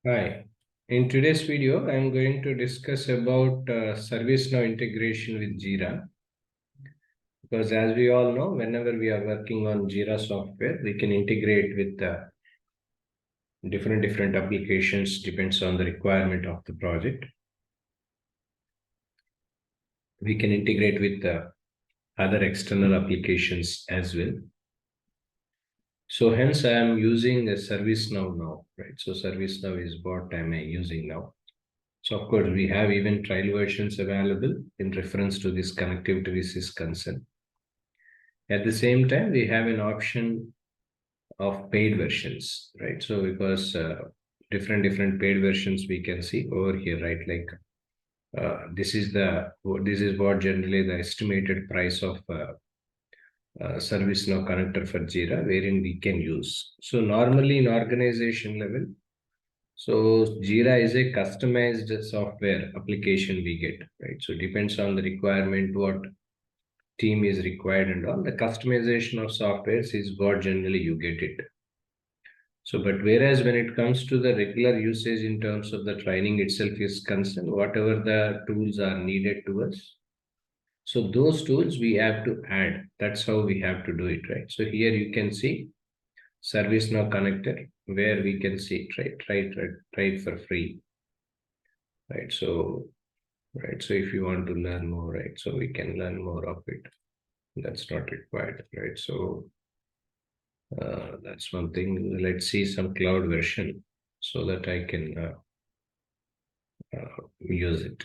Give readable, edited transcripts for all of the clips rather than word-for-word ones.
Hi. In today's video, I'm going to discuss about ServiceNow integration with JIra. Because as we all know, whenever we are working on JIra software, we can integrate with different applications, depends on the requirement of the project. We can integrate with other external applications as well. So hence I am using a ServiceNow now, right? So ServiceNow is what am I using now. So of course, we have even trial versions available in reference to this connectivity is concerned. At the same time, we have an option of paid versions, right? So because different paid versions we can see over here, right? Like this is what generally the estimated price of ServiceNow connector for Jira, wherein we can use. So normally in organization level, so Jira is a customized software application we get, right? So depends on the requirement, what team is required and all. The customization of softwares is what generally you get it. So, but whereas when it comes to the regular usage in terms of the training itself is concerned, whatever the tools are needed to us, so those tools we have to add. That's how we have to do it, right? So here you can see ServiceNow connector where we can see try it for free, right? So right. So if you want to learn more, right, so we can learn more of it. That's not required, right? So that's one thing. Let's see some cloud version so that I can use it.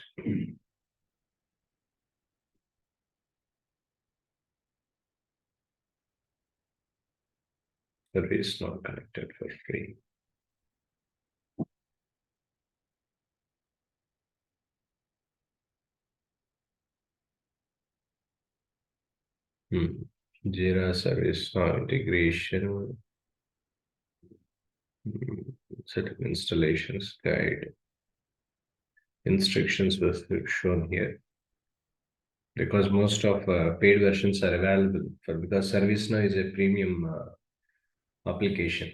Service not connected for free. Jira service now integration. Set of installations guide. Instructions was shown here because most of paid versions are available for because ServiceNow is a premium application.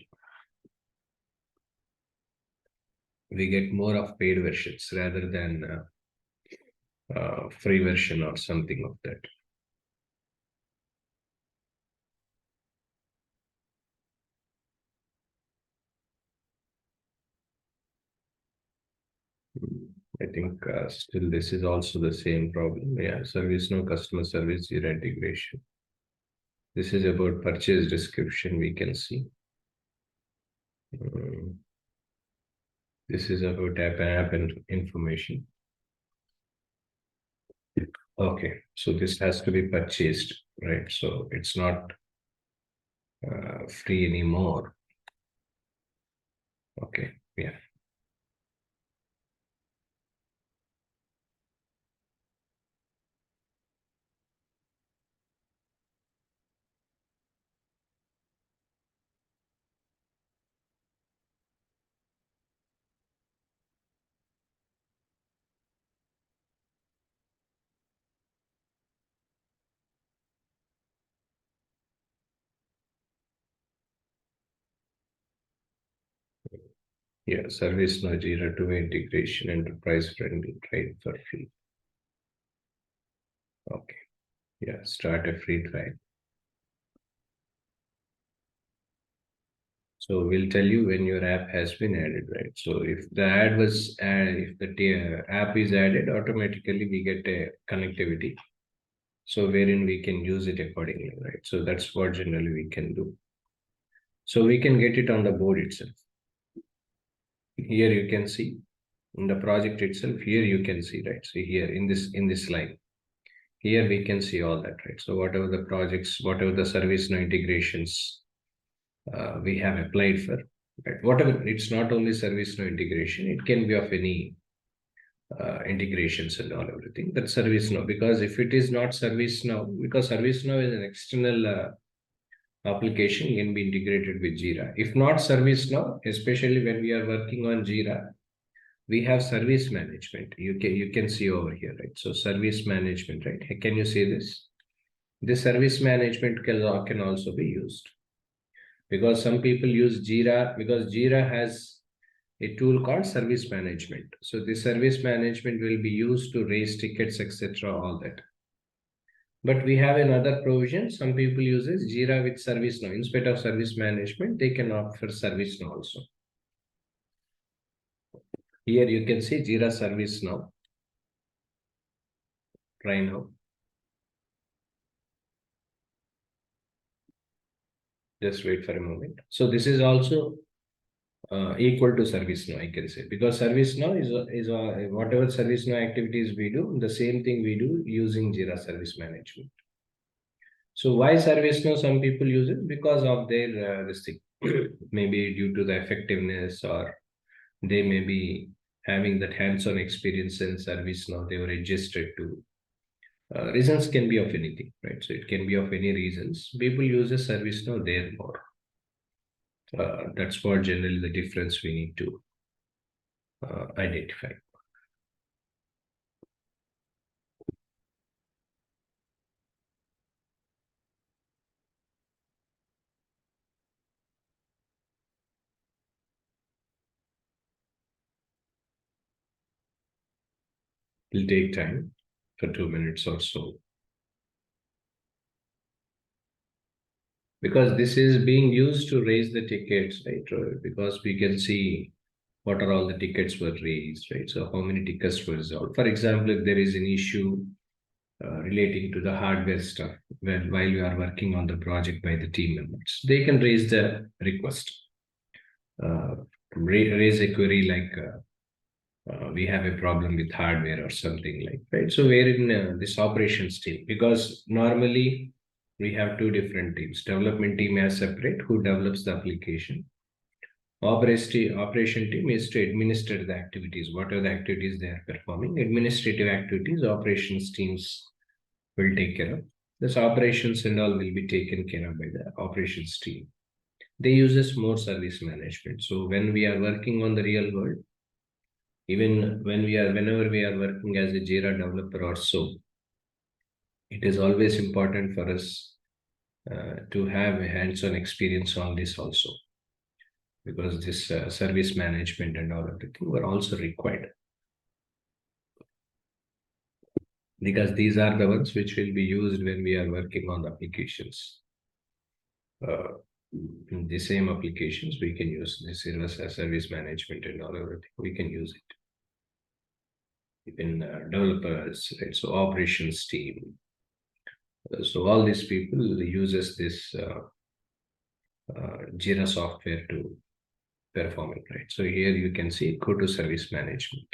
We get more of paid versions rather than free version or something of that. I think still this is also the same problem. Yeah, service no customer service zero integration. This is about purchase description. We can see. This is about app and information. Okay, so this has to be purchased, right? So it's not free anymore. Okay, yeah. Yeah, service no Jira to integration enterprise friendly, right? For free. Okay, yeah, start a free trial. So we'll tell you when your app has been added, right? So if the ad was if the app is added, automatically we get a connectivity. So wherein we can use it accordingly, right? So that's what generally we can do. So we can get it on the board itself. Here you can see in the project itself. Here you can see, right? So here in this line, here we can see all that, right? So whatever the projects, whatever the service no integrations we have applied for, right? Whatever, it's not only service no integration, it can be of any integrations and all everything. That service now, because if it is not service now, because service now is an external application can be integrated with Jira. If not service now, especially when we are working on Jira, we have service management. You can see over here, right? So service management, right? Can you see this? This service management can also be used because some people use Jira because Jira has a tool called service management. So the service management will be used to raise tickets, etc. All that. But we have another provision. Some people uses JIra with ServiceNow. Instead of service management, they can opt for ServiceNow also. Here you can see JIra ServiceNow. Try now. Just wait for a moment. So this is also equal to ServiceNow, I can say, because ServiceNow is whatever ServiceNow activities we do, the same thing we do using JIra Service Management. So why ServiceNow? Some people use it because of their this thing, maybe due to the effectiveness, or they may be having that hands-on experience in ServiceNow. They were registered to. Reasons can be of anything, right? So it can be of any reasons. People use a ServiceNow there more. That's what generally the difference we need to identify. It'll take time for 2 minutes or so. Because this is being used to raise the tickets, right? Because we can see what are all the tickets were raised, right? So how many tickets were resolved. For example, if there is an issue relating to the hardware stuff, while you are working on the project by the team members, they can raise the request, raise a query like we have a problem with hardware or something like, right? So we're in this operations team, because normally we have two different teams. Development team as separate, who develops the application. Operation team is to administer the activities, whatever the activities they are performing. Administrative activities, operations teams will take care of. This operations and all will be taken care of by the operations team. They uses more service management. So when we are working on the real world, even whenever we are working as a JIra developer or so, it is always important for us to have a hands-on experience on this also, because this service management and all everything were also required, because these are the ones which will be used when we are working on the applications. In the same applications, we can use this service management and all everything. We can use it. Even developers, right? So operations team. So all these people uses this JIra software to perform it, right? So here you can see go to service management,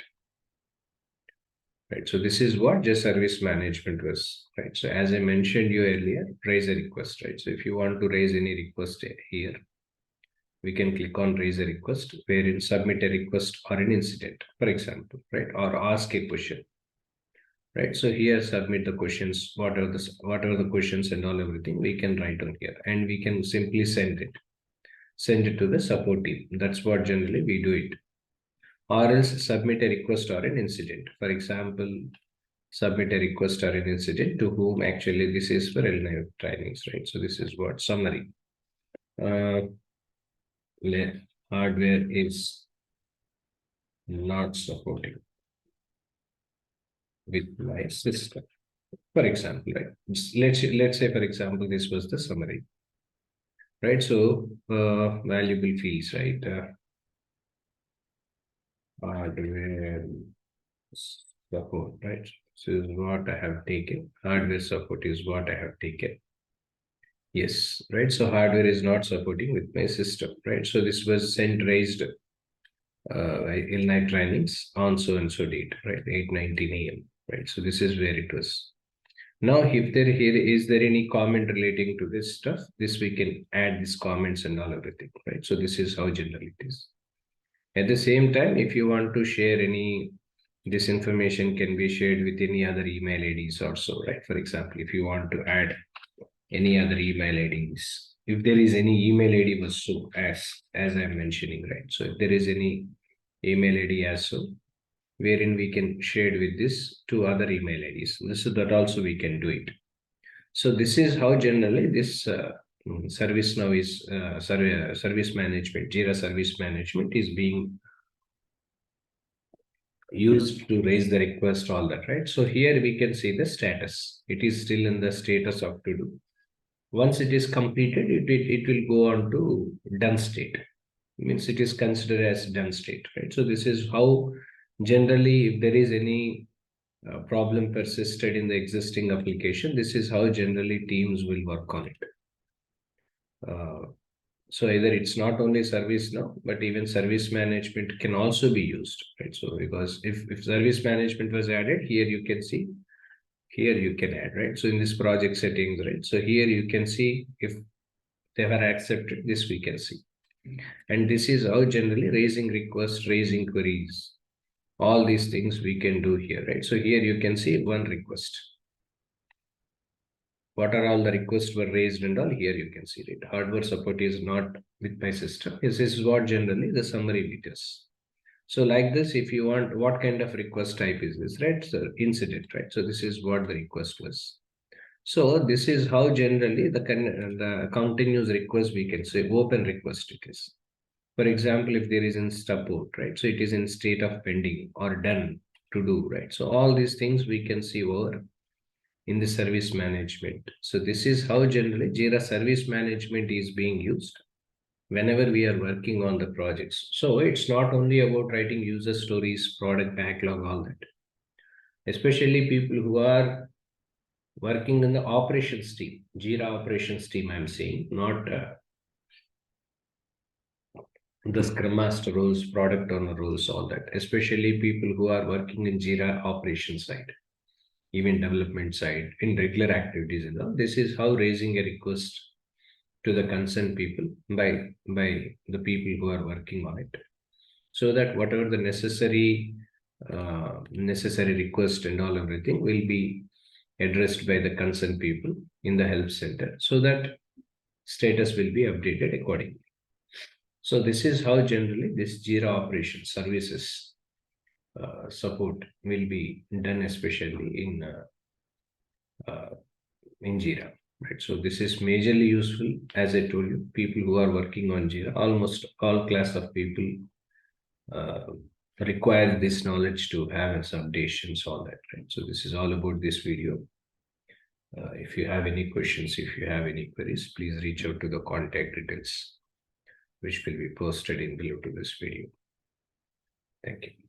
right? So this is what just service management was, right? So as I mentioned you earlier, raise a request, right? So if you want to raise any request here, we can click on raise a request, wherein submit a request or an incident, for example, right? Or ask a question, right? So here submit the questions, whatever the questions and all everything we can write on here, and we can simply send it to the support team. That's what generally we do it. Or else submit a request or an incident. For example, submit a request or an incident to whom. Actually this is for LNI trainings, right? So this is what summary. Uh, Hardware is not supporting with my system. For example, right? Let's say for example this was the summary, right? So valuable fees, right? Hardware support, right? So is what I have taken. Hardware support is what I have taken. Yes, right. So hardware is not supporting with my system, right? So this was sent raised in night trainings on so and so date, right? 8:19 a.m. Right. So this is where it was. Now, if here is there any comment relating to this stuff, this we can add these comments and all everything, right? So this is how general it is. At the same time, if you want to share any, this information can be shared with any other email IDs also, right? For example, if you want to add any other email IDs, if there is any email ID was so as I'm mentioning, right? So if there is any email ID as so, wherein we can share it with this to other email IDs. So that also we can do it. So this is how generally this service now is service management, JIra service management is being used to raise the request, all that, right? So here we can see the status. It is still in the status of to do. Once it is completed, it will go on to done state. Means it is considered as done state, right? So this is how generally, if there is any problem persisted in the existing application, this is how generally teams will work on it. Uh, so either it's not only service now, but even service management can also be used, right? So because if service management was added, here you can see, here you can add, right? So in this project settings, right? So here you can see if they were accepted, this we can see. And this is how generally raising requests, raising queries, all these things we can do here, right? So here you can see one request. What are all the requests were raised and all, here you can see it. Hardware support is not with my system. This is what generally the summary details. So like this, if you want, what kind of request type is this, right? So incident, right? So this is what the request was. So this is how generally the continuous request, we can say open request it is. For example, if there is in support, right? So it is in state of pending or done to do, right? So all these things we can see over in the service management. So this is how generally JIra service management is being used whenever we are working on the projects. So it's not only about writing user stories, product backlog, all that. Especially people who are working in the operations team, JIra operations team, I'm saying, not the Scrum Master roles, product owner roles, all that. Especially people who are working in JIra operations side, even development side, in regular activities and all. This is how raising a request to the concerned people by the people who are working on it, so that whatever the necessary request and all everything will be addressed by the concerned people in the help center, so that status will be updated accordingly. So this is how generally this JIra operation services support will be done, especially in JIra. Right. So this is majorly useful, as I told you, people who are working on JIra, almost all class of people uh, require this knowledge to have some updations, all that, right? So this is all about this video. If you have any questions, if you have any queries, please reach out to the contact details, which will be posted in below to this video. Thank you.